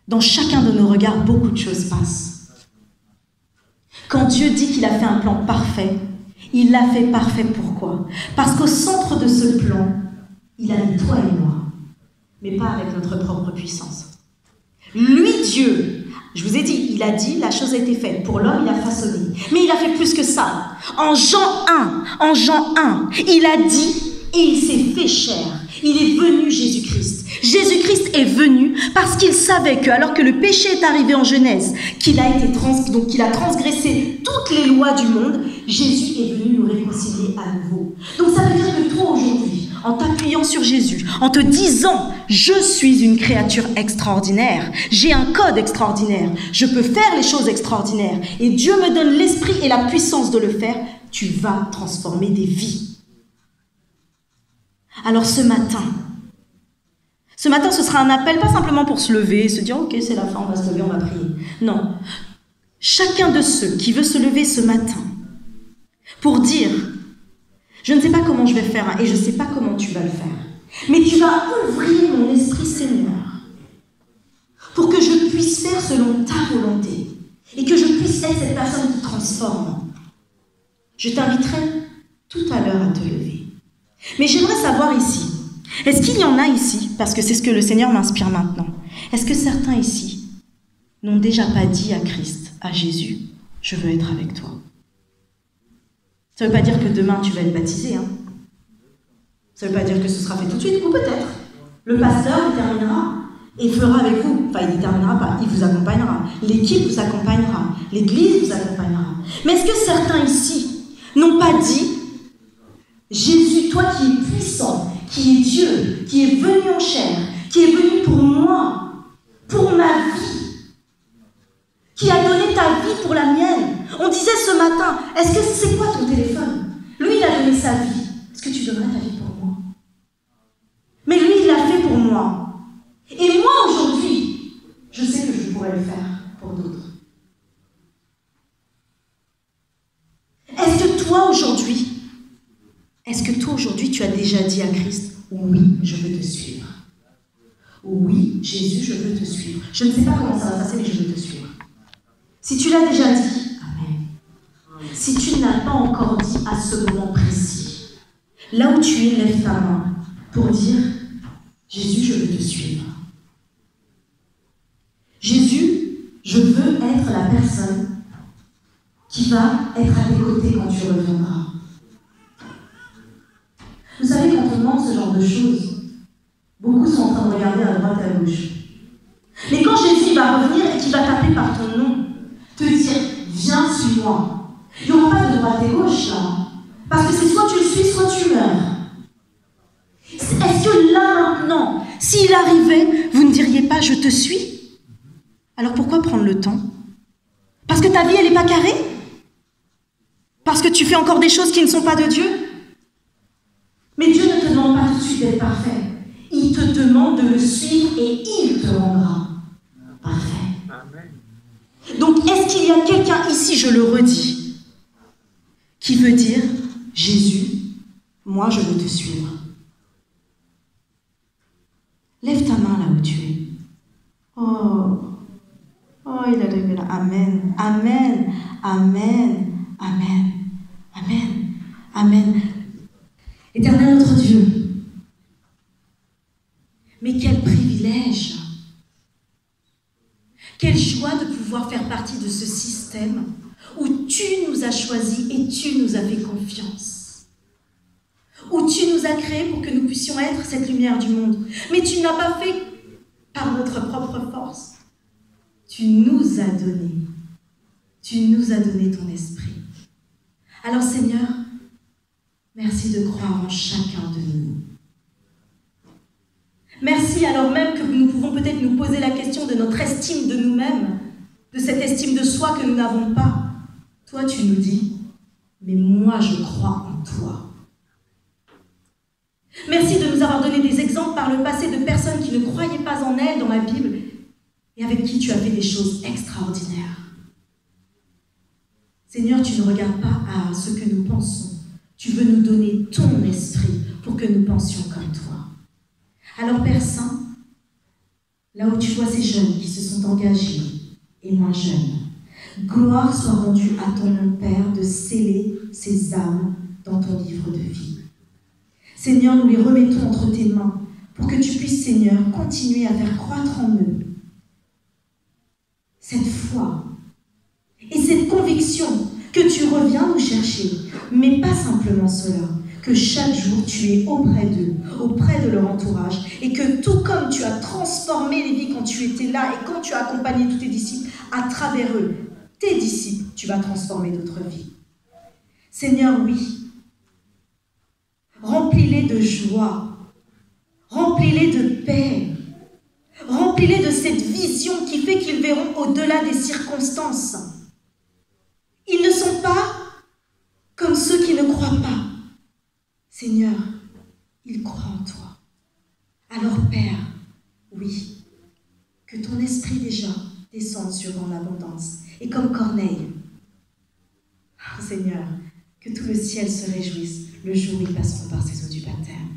Dans chacun de nos regards, beaucoup de choses passent. Quand Dieu dit qu'il a fait un plan parfait, il l'a fait parfait pourquoi? Parce qu'au centre de ce plan, il a mis toi et moi, mais pas avec notre propre puissance. Lui, Dieu, je vous ai dit, il a dit, la chose a été faite. Pour l'homme, il a façonné. Mais il a fait plus que ça. En Jean 1, il a dit, et il s'est fait chair. Il est venu Jésus-Christ. Jésus-Christ est venu parce qu'il savait que, alors que le péché est arrivé en Genèse, qu'il a transgressé toutes les lois du monde, Jésus est venu nous réconcilier à nouveau. Donc ça veut dire que toi aujourd'hui, en t'appuyant sur Jésus, en te disant « Je suis une créature extraordinaire, j'ai un code extraordinaire, je peux faire les choses extraordinaires et Dieu me donne l'esprit et la puissance de le faire », tu vas transformer des vies. Alors ce matin, ce sera un appel, pas simplement pour se lever et se dire « Ok, c'est la fin, on va se lever, on va prier ». Non, chacun de ceux qui veut se lever ce matin pour dire « Je ne sais pas comment je vais faire et je ne sais pas comment tu vas le faire, mais tu vas ouvrir mon esprit, Seigneur, pour que je puisse faire selon ta volonté et que je puisse être cette personne qui transforme. » Je t'inviterai tout à l'heure à te lever. Mais j'aimerais savoir ici, est-ce qu'il y en a ici, parce que c'est ce que le Seigneur m'inspire maintenant, est-ce que certains ici n'ont déjà pas dit à Christ, à Jésus, « Je veux être avec toi ». Ça ne veut pas dire que demain tu vas être baptisé. Ça ne veut pas dire que ce sera fait tout de suite, ou peut-être. Le pasteur déterminera et fera avec vous. Enfin, il ne déterminera pas, il vous accompagnera. L'équipe vous accompagnera. L'Église vous accompagnera. Mais est-ce que certains ici n'ont pas dit « Jésus, toi qui es puissant, qui es Dieu, qui est venu en chair, qui est venu pour moi, pour ma vie, qui a donné ta vie pour la mienne. » On disait ce matin, est-ce que c'est quoi ton téléphone? Lui, il a donné sa vie. Est-ce que tu donnerais ta vie pour moi? Mais lui, il l'a fait pour moi. Et moi, aujourd'hui, je sais que je pourrais le faire pour d'autres. Est-ce que toi, aujourd'hui, tu as déjà dit à Christ, oui, je veux te suivre. Oui, Jésus, je veux te suivre. Je ne sais pas comment ça va passer, mais je veux te suivre. Si tu l'as déjà dit, amen. Si tu ne l'as pas encore dit à ce moment précis, là où tu es, lève ta main pour dire, Jésus, je veux te suivre. Jésus, je veux être la personne qui va être à tes côtés quand tu reviendras. Vous savez, quand on demande ce genre de choses, beaucoup sont en train de regarder à droite et à gauche. Mais quand Jésus va revenir et qu'il va t'appeler par ton nom, te dire, viens, suis-moi, il n'y aura pas de droite et gauche là. Parce que c'est soit tu le suis, soit tu meurs. Est-ce que là, maintenant, s'il arrivait, vous ne diriez pas, je te suis? Alors pourquoi prendre le temps? Parce que ta vie, elle n'est pas carrée? Parce que tu fais encore des choses qui ne sont pas de Dieu? Mais Dieu ne te demande pas tout de suite d'être parfait. Il te demande de le suivre et il te rendra parfait. Amen. Donc, est-ce qu'il y a quelqu'un ici, je le redis, qui veut dire « Jésus, moi je veux te suivre ». Lève ta main là où tu es. Oh, il a levé là. Amen, amen, amen, amen, amen, amen. Éternel notre Dieu, mais quel privilège, quelle joie de pouvoir faire partie de ce système où tu nous as choisis et tu nous as fait confiance. Où tu nous as créés pour que nous puissions être cette lumière du monde. Mais tu n'as pas fait par notre propre force. Tu nous as donné ton esprit. Alors Seigneur, merci de croire en chacun de nous. Merci alors même que nous pouvons peut-être nous poser la question de notre estime de nous-mêmes, de cette estime de soi que nous n'avons pas. Toi, tu nous dis, mais moi, je crois en toi. Merci de nous avoir donné des exemples par le passé de personnes qui ne croyaient pas en elles dans la Bible et avec qui tu as fait des choses extraordinaires. Seigneur, tu ne regardes pas à ce que nous pensons. Tu veux nous donner ton esprit pour que nous pensions comme toi. Alors, Père Saint, là où tu vois ces jeunes qui se sont engagés et moins jeunes, gloire soit rendue à ton nom, Père, de sceller ces âmes dans ton livre de vie. Seigneur, nous les remettons entre tes mains pour que tu puisses, Seigneur, continuer à faire croître en eux cette foi et cette conviction que tu reviens nous chercher, mais pas simplement cela, que chaque jour tu es auprès d'eux, auprès de leur entourage, et que tout comme tu as transformé les vies quand tu étais là et quand tu as accompagné tous tes disciples, à travers eux, tes disciples, tu vas transformer d'autres vies. Seigneur, oui, remplis-les de joie, remplis-les de paix, remplis-les de cette vision qui fait qu'ils verront au-delà des circonstances. Ils ne sont pas comme ceux qui ne croient pas. Seigneur, ils croient en toi. Alors Père, oui, que ton esprit déjà descende sur eux en abondance. Et comme Corneille, oh Seigneur, que tout le ciel se réjouisse le jour où ils passeront par ces eaux du baptême.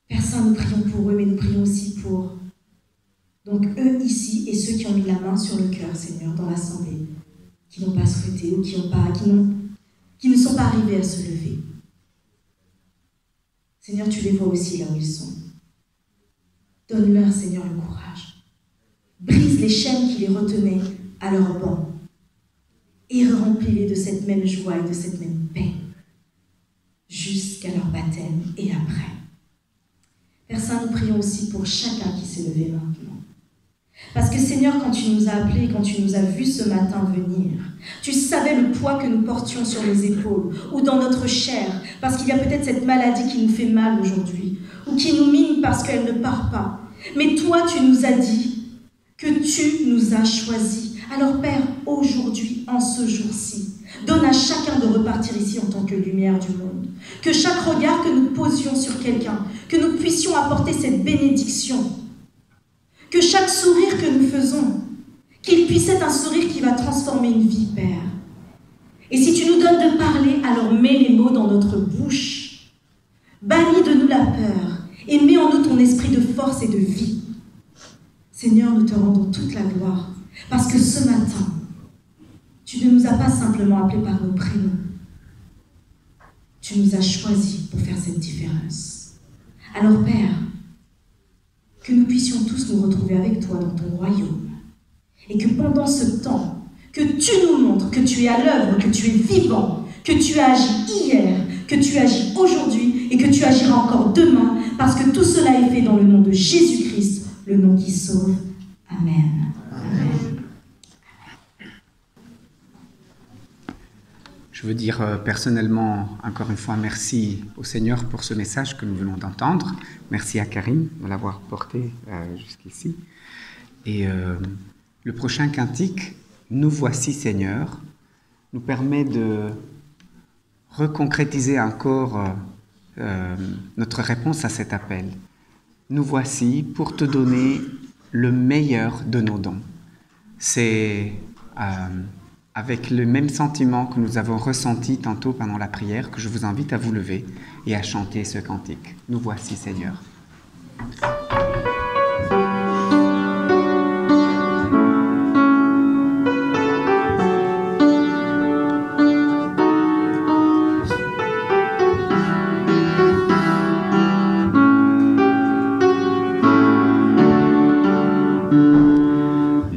Père Saint, nous prions pour eux, mais nous prions aussi pour donc eux ici et ceux qui ont mis la main sur le cœur, Seigneur, dans l'assemblée, qui n'ont pas souhaité ou qui ne sont pas arrivés à se lever. Seigneur, tu les vois aussi là où ils sont. Donne-leur, Seigneur, le courage. Brise les chaînes qui les retenaient à leur banc et remplis-les de cette même joie et de cette même paix jusqu'à leur baptême et après. Père Saint, nous prions aussi pour chacun qui s'est levé maintenant. Parce que Seigneur, quand tu nous as appelés, quand tu nous as vus ce matin venir, tu savais le poids que nous portions sur nos épaules ou dans notre chair, parce qu'il y a peut-être cette maladie qui nous fait mal aujourd'hui, ou qui nous mine parce qu'elle ne part pas. Mais toi, tu nous as dit que tu nous as choisis. Alors Père, aujourd'hui, en ce jour-ci, donne à chacun de repartir ici en tant que lumière du monde. Que chaque regard que nous posions sur quelqu'un, que nous puissions apporter cette bénédiction. Que chaque sourire que nous faisons, qu'il puisse être un sourire qui va transformer une vie, Père. Et si tu nous donnes de parler, alors mets les mots dans notre bouche. Bannis de nous la peur et mets en nous ton esprit de force et de vie. Seigneur, nous te rendons toute la gloire parce que ce matin, tu ne nous as pas simplement appelés par nos prénoms. Tu nous as choisis pour faire cette différence. Alors, Père, que nous puissions tous nous retrouver avec toi dans ton royaume et que pendant ce temps, que tu nous montres que tu es à l'œuvre, que tu es vivant, que tu as agi hier, que tu agis aujourd'hui et que tu agiras encore demain parce que tout cela est fait dans le nom de Jésus-Christ, le nom qui sauve. Amen. Amen. Je veux dire personnellement, encore une fois, merci au Seigneur pour ce message que nous venons d'entendre. Merci à Karine de l'avoir porté jusqu'ici. Et le prochain cantique, « Nous voici Seigneur », nous permet de reconcrétiser encore notre réponse à cet appel. Nous voici pour te donner le meilleur de nos dons. C'est avec le même sentiment que nous avons ressenti tantôt pendant la prière, que je vous invite à vous lever et à chanter ce cantique. Nous voici, Seigneur.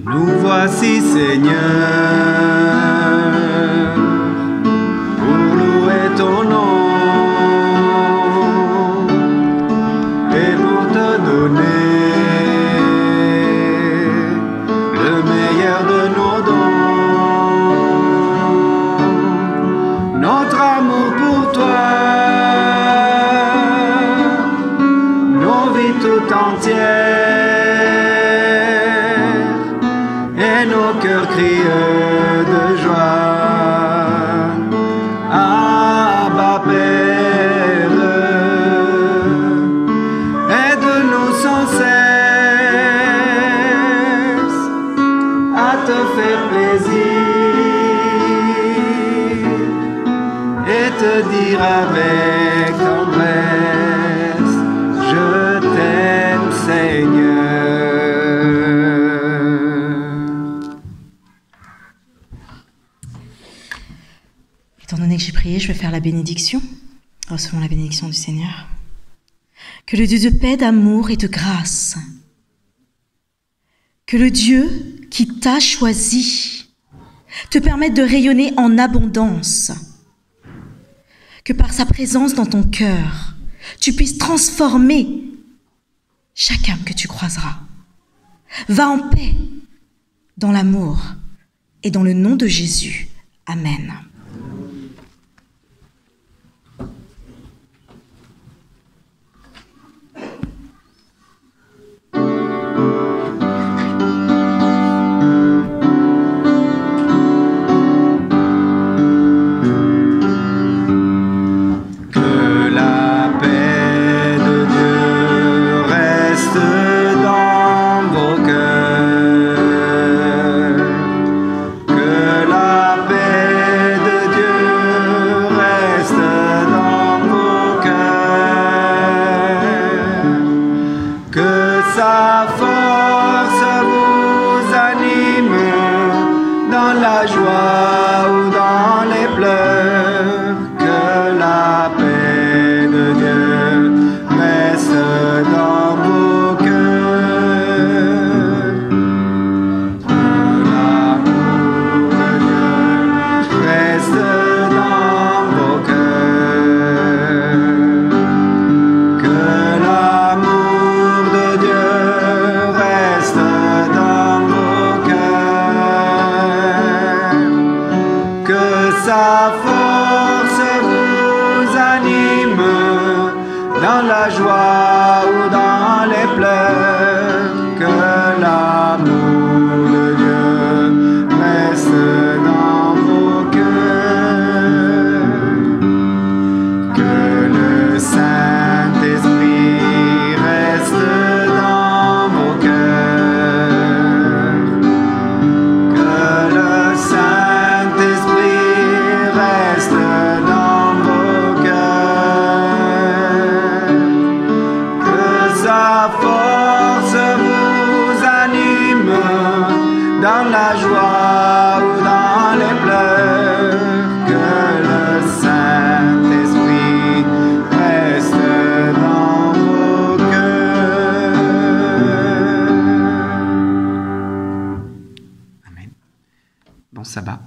Nous voici, Seigneur, pour louer ton nom et pour te donner le meilleur de nos dons, notre amour pour toi, nos vies tout entières. Nos cœurs crient de joie. Abba Père, aide-nous sans cesse à te faire plaisir et te dire avec tendresse, je t'aime, Seigneur. Étant donné que j'ai prié, je vais faire la bénédiction. Recevons la bénédiction du Seigneur. Que le Dieu de paix, d'amour et de grâce, que le Dieu qui t'a choisi te permette de rayonner en abondance, que par sa présence dans ton cœur, tu puisses transformer chaque âme que tu croiseras. Va en paix, dans l'amour et dans le nom de Jésus. Amen. Sabbat.